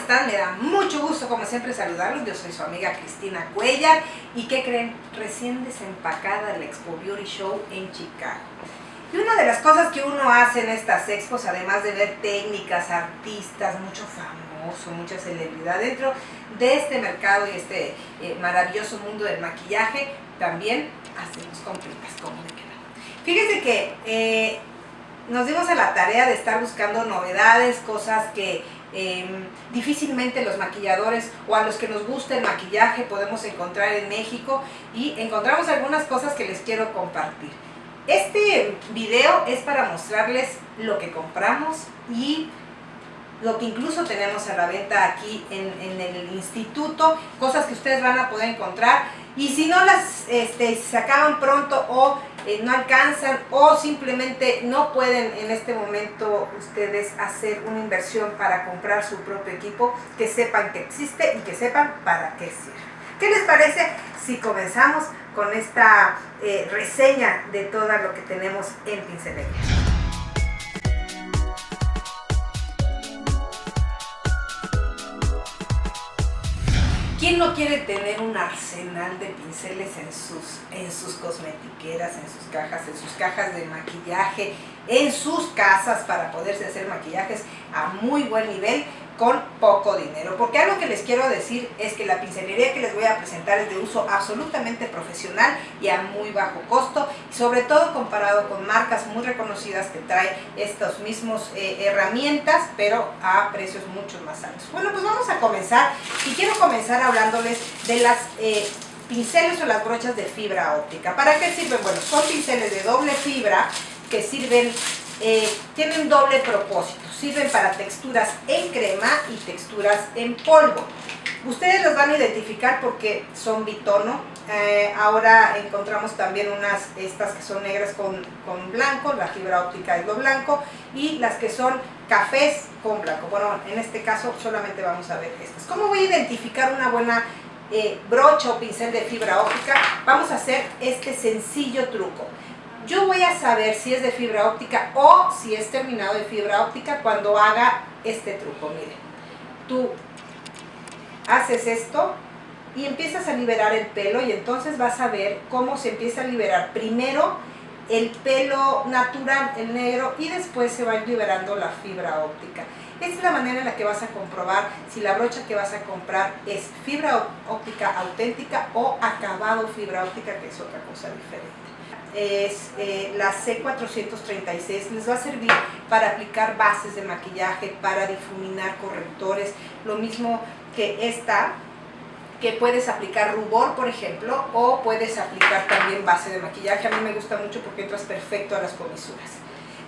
están? Me da mucho gusto, como siempre, saludarlos. Yo soy su amiga Cristina Cuellar. ¿Y qué creen? Recién desempacada de la Expo Beauty Show en Chicago. Y una de las cosas que uno hace en estas expos, además de ver técnicas, artistas, mucho famoso, mucha celebridad dentro de este mercado y este maravilloso mundo del maquillaje, también hacemos compritas, como de que no. Fíjense que nos dimos a la tarea de estar buscando novedades, cosas que difícilmente los maquilladores o a los que nos gusta el maquillaje podemos encontrar en México, y encontramos algunas cosas que les quiero compartir. Este video es para mostrarles lo que compramos y lo que incluso tenemos a la venta aquí en el instituto, cosas que ustedes van a poder encontrar, y si no las se acaban pronto o no alcanzan o simplemente no pueden en este momento ustedes hacer una inversión para comprar su propio equipo, que sepan que existe y que sepan para qué sirve. ¿Qué les parece si comenzamos con esta reseña de todo lo que tenemos en Pincelería? ¿Quién no quiere tener un arsenal de pinceles en sus cosmetiqueras, en sus cajas de maquillaje, en sus casas, para poderse hacer maquillajes a muy buen nivel con poco dinero? Porque algo que les quiero decir es que la pincelería que les voy a presentar es de uso absolutamente profesional y a muy bajo costo, y sobre todo comparado con marcas muy reconocidas que traen estos mismos herramientas, pero a precios mucho más altos. Bueno, pues vamos a comenzar, y quiero comenzar hablándoles de las pinceles o las brochas de fibra óptica. ¿Para qué sirven? Bueno, son pinceles de doble fibra que sirven, tienen doble propósito. Sirven para texturas en crema y texturas en polvo. Ustedes los van a identificar porque son bitono. Ahora encontramos también estas que son negras con blanco, la fibra óptica es lo blanco, y las que son cafés con blanco. Bueno, en este caso solamente vamos a ver estas. ¿Cómo voy a identificar una buena brocha o pincel de fibra óptica? Vamos a hacer este sencillo truco. Yo voy a saber si es de fibra óptica o si es terminado de fibra óptica cuando haga este truco. Miren, tú haces esto y empiezas a liberar el pelo, y entonces vas a ver cómo se empieza a liberar primero el pelo natural, el negro, y después se va liberando la fibra óptica. Esta es la manera en la que vas a comprobar si la brocha que vas a comprar es fibra óptica auténtica o acabado fibra óptica, que es otra cosa diferente. Es la C436, les va a servir para aplicar bases de maquillaje, para difuminar correctores, lo mismo que esta, que puedes aplicar rubor, por ejemplo, o puedes aplicar también base de maquillaje. A mí me gusta mucho porque entras perfecto a las comisuras.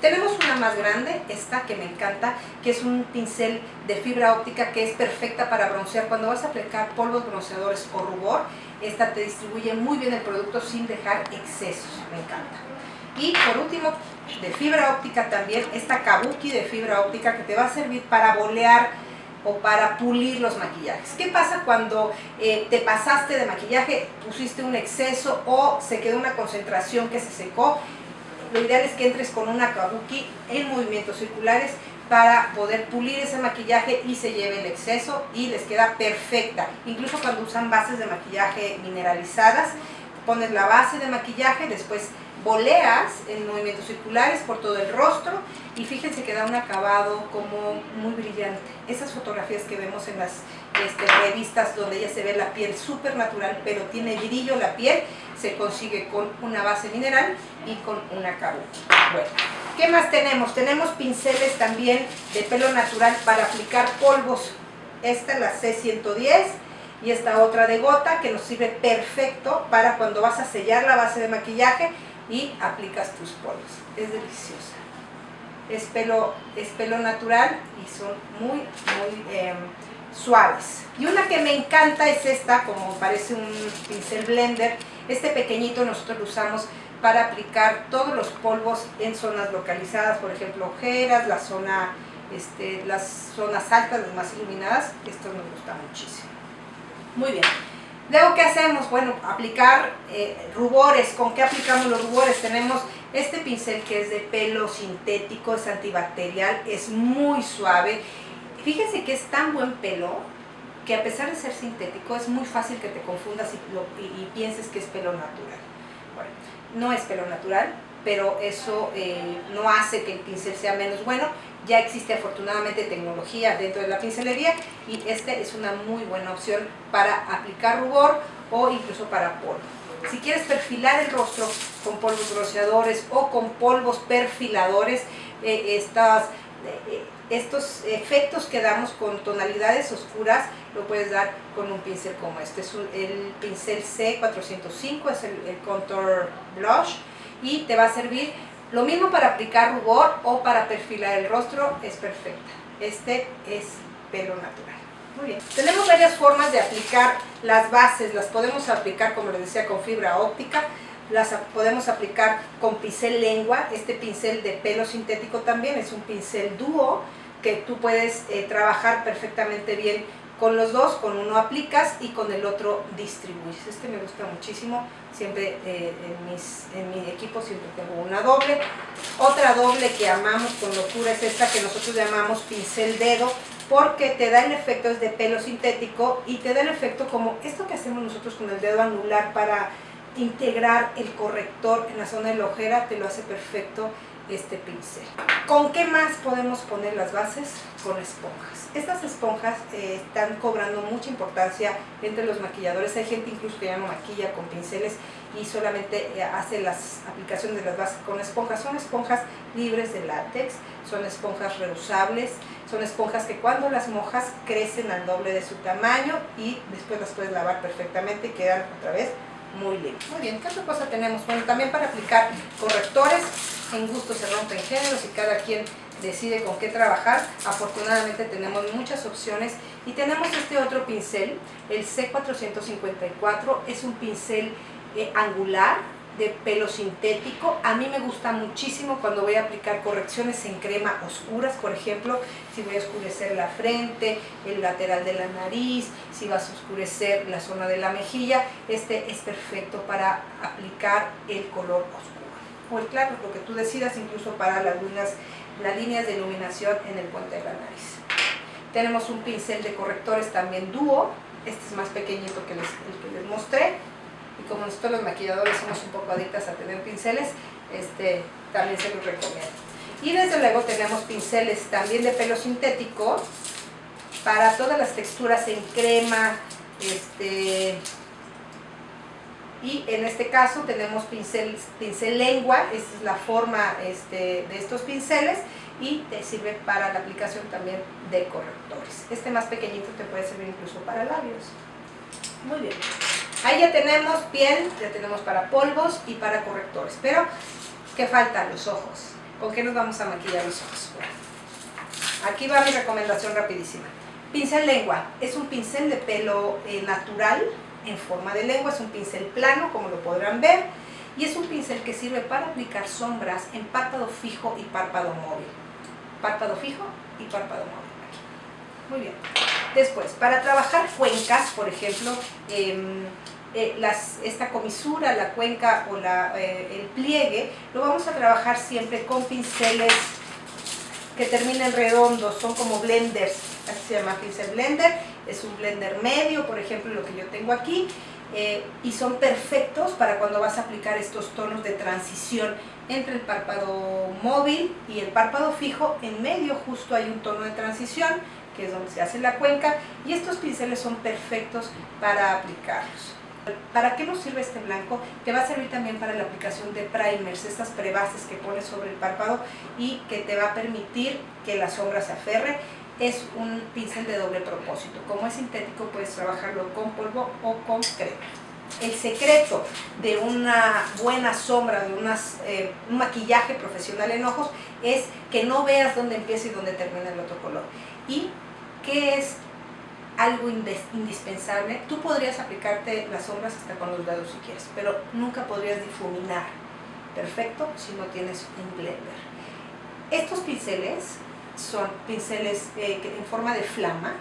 Tenemos una más grande, esta que me encanta, que es un pincel de fibra óptica que es perfecta para broncear. Cuando vas a aplicar polvos bronceadores o rubor, esta te distribuye muy bien el producto sin dejar excesos, me encanta. Y por último, de fibra óptica también, esta kabuki de fibra óptica, que te va a servir para bolear o para pulir los maquillajes. ¿Qué pasa cuando te pasaste de maquillaje, pusiste un exceso o se quedó una concentración que se secó? Lo ideal es que entres con una kabuki en movimientos circulares para poder pulir ese maquillaje y se lleve el exceso, y les queda perfecta. Incluso cuando usan bases de maquillaje mineralizadas, pones la base de maquillaje, después boleas en movimientos circulares por todo el rostro, y fíjense que da un acabado como muy brillante. Esas fotografías que vemos en las revistas donde ya se ve la piel súper natural, pero tiene brillo la piel, se consigue con una base mineral y con una kabuki. Bueno, ¿qué más tenemos? Tenemos pinceles también de pelo natural para aplicar polvos. Esta es la C110 y esta otra de gota, que nos sirve perfecto para cuando vas a sellar la base de maquillaje y aplicas tus polvos. Es deliciosa. Es pelo natural y son muy suaves. Y una que me encanta es esta, como parece un pincel blender. Este pequeñito nosotros lo usamos para aplicar todos los polvos en zonas localizadas, por ejemplo ojeras, las zonas altas, las más iluminadas. Esto nos gusta muchísimo. Muy bien. Luego, ¿qué hacemos? Bueno, aplicar rubores. ¿Con qué aplicamos los rubores? Tenemos este pincel que es de pelo sintético, es antibacterial, es muy suave. Fíjense que es tan buen pelo que a pesar de ser sintético es muy fácil que te confundas y pienses que es pelo natural. Bueno, no es pelo natural, pero eso no hace que el pincel sea menos bueno. Ya existe afortunadamente tecnología dentro de la pincelería y este es una muy buena opción para aplicar rubor o incluso para polvo. Si quieres perfilar el rostro con polvos bronceadores o con polvos perfiladores, estos efectos que damos con tonalidades oscuras lo puedes dar con un pincel como este. Es el pincel C405, es el Contour Blush, y te va a servir lo mismo para aplicar rubor o para perfilar el rostro. Es perfecta. Este es pelo natural. Muy bien. Tenemos varias formas de aplicar las bases. Las podemos aplicar, como les decía, con fibra óptica. Las podemos aplicar con pincel lengua. Este pincel de pelo sintético también es un pincel dúo que tú puedes trabajar perfectamente bien con los dos. Con uno aplicas y con el otro distribuyes. Este me gusta muchísimo. Siempre en mi equipo siempre tengo una doble. Otra doble que amamos con locura es esta que nosotros llamamos pincel dedo, porque te da el efecto, es de pelo sintético y te da el efecto como esto que hacemos nosotros con el dedo anular para integrar el corrector en la zona de la ojera. Te lo hace perfecto este pincel. ¿Con qué más podemos poner las bases? Con esponjas. Estas esponjas están cobrando mucha importancia entre los maquilladores. Hay gente incluso que ya no maquilla con pinceles y solamente hace las aplicaciones de las bases con esponjas. Son esponjas libres de látex, son esponjas reusables, son esponjas que cuando las mojas crecen al doble de su tamaño y después las puedes lavar perfectamente y quedan otra vez muy limpias. Muy bien, ¿qué otra cosa tenemos? Bueno, también para aplicar correctores. En gusto se rompen géneros y cada quien decide con qué trabajar. Afortunadamente tenemos muchas opciones y tenemos este otro pincel, el C454. Es un pincel angular de pelo sintético. A mí me gusta muchísimo cuando voy a aplicar correcciones en crema oscuras, por ejemplo, si voy a oscurecer la frente, el lateral de la nariz, si vas a oscurecer la zona de la mejilla. Este es perfecto para aplicar el color oscuro o el claro, lo que tú decidas, incluso para las líneas de iluminación en el puente de la nariz. Tenemos un pincel de correctores también dúo. Este es más pequeñito que el que les mostré. Y como nosotros los maquilladores somos un poco adictas a tener pinceles, también se los recomiendo. Y desde luego tenemos pinceles también de pelo sintético para todas las texturas en crema, y en este caso tenemos pincel lengua. Esta es la forma de estos pinceles y te sirve para la aplicación también de correctores. Este más pequeñito te puede servir incluso para labios. Muy bien. Ahí ya tenemos piel, ya tenemos para polvos y para correctores. Pero, ¿qué falta? Los ojos. ¿Con qué nos vamos a maquillar los ojos? Bueno, aquí va mi recomendación rapidísima. Pincel lengua. Es un pincel de pelo natural en forma de lengua. Es un pincel plano, como lo podrán ver. Y es un pincel que sirve para aplicar sombras en párpado fijo y párpado móvil. Párpado fijo y párpado móvil. Aquí. Muy bien. Después, para trabajar cuencas, por ejemplo, esta comisura, la cuenca o el pliegue, lo vamos a trabajar siempre con pinceles que terminen redondos. Son como blenders, así se llama pincel blender. Es un blender medio, por ejemplo, lo que yo tengo aquí, y son perfectos para cuando vas a aplicar estos tonos de transición entre el párpado móvil y el párpado fijo. En medio justo hay un tono de transición, que es donde se hace la cuenca, y estos pinceles son perfectos para aplicarlos. ¿Para qué nos sirve este blanco? Te va a servir también para la aplicación de primers, estas prebases que pones sobre el párpado y que te va a permitir que la sombra se aferre. Es un pincel de doble propósito. Como es sintético, puedes trabajarlo con polvo o con crema. El secreto de una buena sombra, de un maquillaje profesional en ojos, es que no veas dónde empieza y dónde termina el otro color. Y que es algo indispensable. Tú podrías aplicarte las sombras hasta con los dedos si quieres, pero nunca podrías difuminar perfecto si no tienes un blender. Estos pinceles son pinceles en forma de flama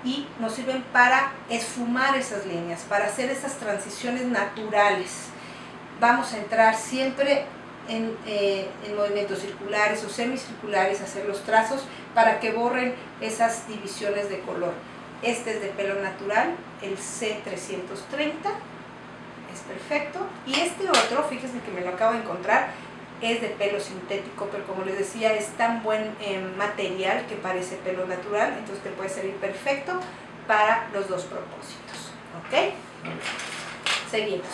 y nos sirven para esfumar esas líneas, para hacer esas transiciones naturales. Vamos a entrar siempre en movimientos circulares o semicirculares, hacer los trazos para que borren esas divisiones de color. Este es de pelo natural, el C330, es perfecto. Y este otro, fíjense que me lo acabo de encontrar, es de pelo sintético, pero como les decía, es tan buen material que parece pelo natural, entonces te puede servir perfecto para los dos propósitos. ¿Ok? Seguimos.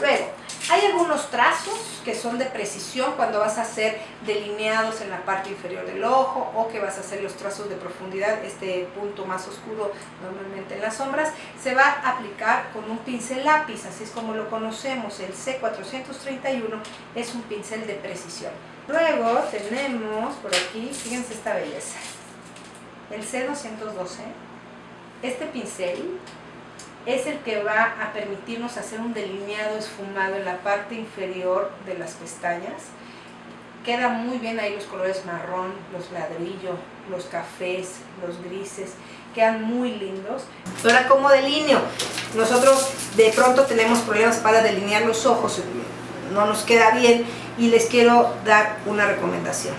Luego, hay algunos trazos que son de precisión cuando vas a hacer delineados en la parte inferior del ojo o que vas a hacer los trazos de profundidad, este punto más oscuro normalmente en las sombras, se va a aplicar con un pincel lápiz, así es como lo conocemos. El C431 es un pincel de precisión. Luego tenemos por aquí, fíjense esta belleza, el C212. Este pincel es el que va a permitirnos hacer un delineado esfumado en la parte inferior de las pestañas. Queda muy bien ahí los colores marrón, los ladrillo, los cafés, los grises, quedan muy lindos. Ahora, ¿cómo delineo? Nosotros de pronto tenemos problemas para delinear los ojos, no nos queda bien, y les quiero dar una recomendación.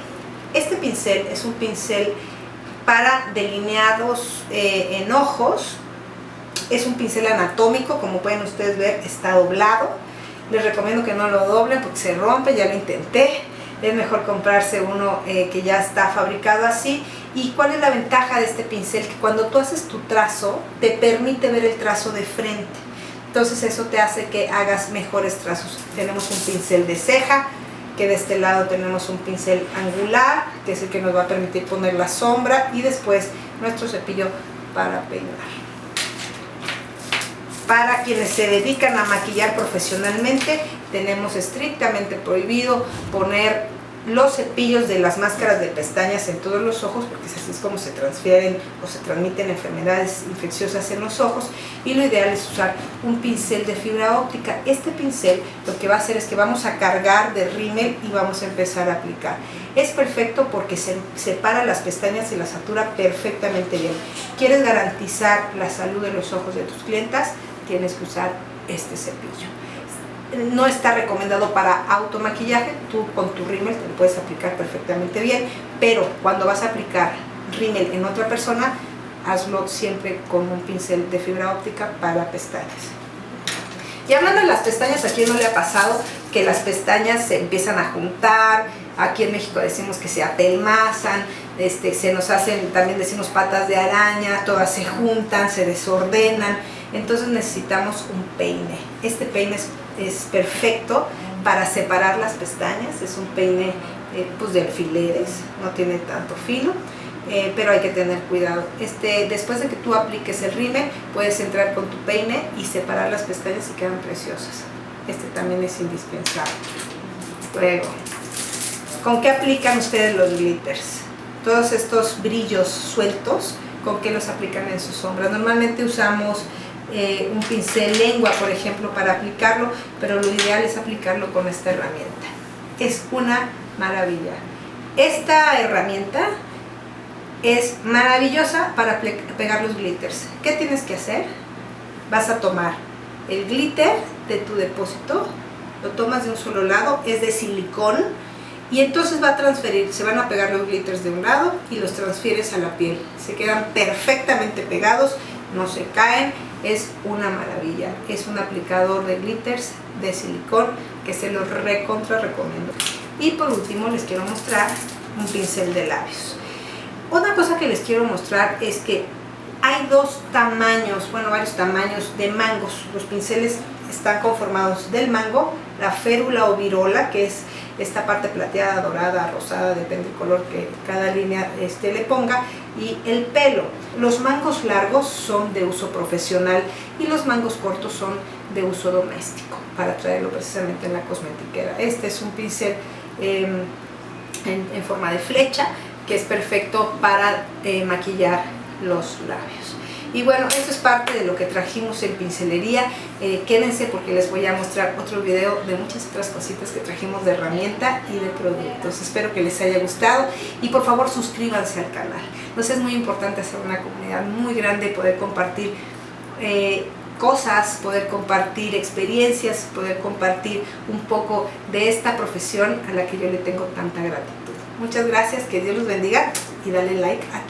Este pincel es un pincel para delineados en ojos. Es un pincel anatómico, como pueden ustedes ver, está doblado. Les recomiendo que no lo doblen porque se rompe, ya lo intenté. Es mejor comprarse uno que ya está fabricado así. ¿Y cuál es la ventaja de este pincel? Que cuando tú haces tu trazo, te permite ver el trazo de frente. Entonces eso te hace que hagas mejores trazos. Tenemos un pincel de ceja, que de este lado tenemos un pincel angular, que es el que nos va a permitir poner la sombra, y después nuestro cepillo para peinar. Para quienes se dedican a maquillar profesionalmente, tenemos estrictamente prohibido poner los cepillos de las máscaras de pestañas en todos los ojos, porque así es como se transfieren o se transmiten enfermedades infecciosas en los ojos, y lo ideal es usar un pincel de fibra óptica. Este pincel lo que va a hacer es que vamos a cargar de rímel y vamos a empezar a aplicar. Es perfecto porque se separa las pestañas y las satura perfectamente bien. ¿Quieres garantizar la salud de los ojos de tus clientas? Tienes que usar este cepillo. No está recomendado para automaquillaje, tú con tu rímel te lo puedes aplicar perfectamente bien, pero cuando vas a aplicar rímel en otra persona, hazlo siempre con un pincel de fibra óptica para pestañas. Y hablando de las pestañas, ¿a quién no le ha pasado que las pestañas se empiezan a juntar? Aquí en México decimos que se apelmazan, se nos hacen, también decimos patas de araña, todas se juntan, se desordenan. Entonces necesitamos un peine. Este peine es perfecto para separar las pestañas. Es un peine pues de alfileres, no tiene tanto filo, pero hay que tener cuidado. Después de que tú apliques el rímel, puedes entrar con tu peine y separar las pestañas y quedan preciosas. Este también es indispensable. Luego, ¿con qué aplican ustedes los glitters? Todos estos brillos sueltos, ¿con qué los aplican en sus sombras? Normalmente usamos un pincel lengua, por ejemplo, para aplicarlo, pero lo ideal es aplicarlo con esta herramienta. Es una maravilla. Esta herramienta es maravillosa para pegar los glitters. ¿Qué tienes que hacer? Vas a tomar el glitter de tu depósito, lo tomas de un solo lado, es de silicón, y entonces va a transferir, se van a pegar los glitters de un lado y los transfieres a la piel. Se quedan perfectamente pegados, no se caen, es una maravilla. Es un aplicador de glitters de silicón que se los recontra recomiendo. Y por último les quiero mostrar un pincel de labios. Otra cosa que les quiero mostrar es que hay dos tamaños, bueno, varios tamaños de mangos. Los pinceles están conformados del mango, la férula o virola, que es esta parte plateada, dorada, rosada, depende del color que cada línea le ponga, y el pelo. Los mangos largos son de uso profesional y los mangos cortos son de uso doméstico, para traerlo precisamente en la cosmetiquera. Este es un pincel en forma de flecha, que es perfecto para maquillar los labios. Y bueno, esto es parte de lo que trajimos en pincelería. Quédense porque les voy a mostrar otro video de muchas otras cositas que trajimos de herramienta y de productos. Espero que les haya gustado y por favor suscríbanse al canal. Nos es muy importante hacer una comunidad muy grande, poder compartir cosas, poder compartir experiencias, poder compartir un poco de esta profesión a la que yo le tengo tanta gratitud. Muchas gracias, que Dios los bendiga y dale like a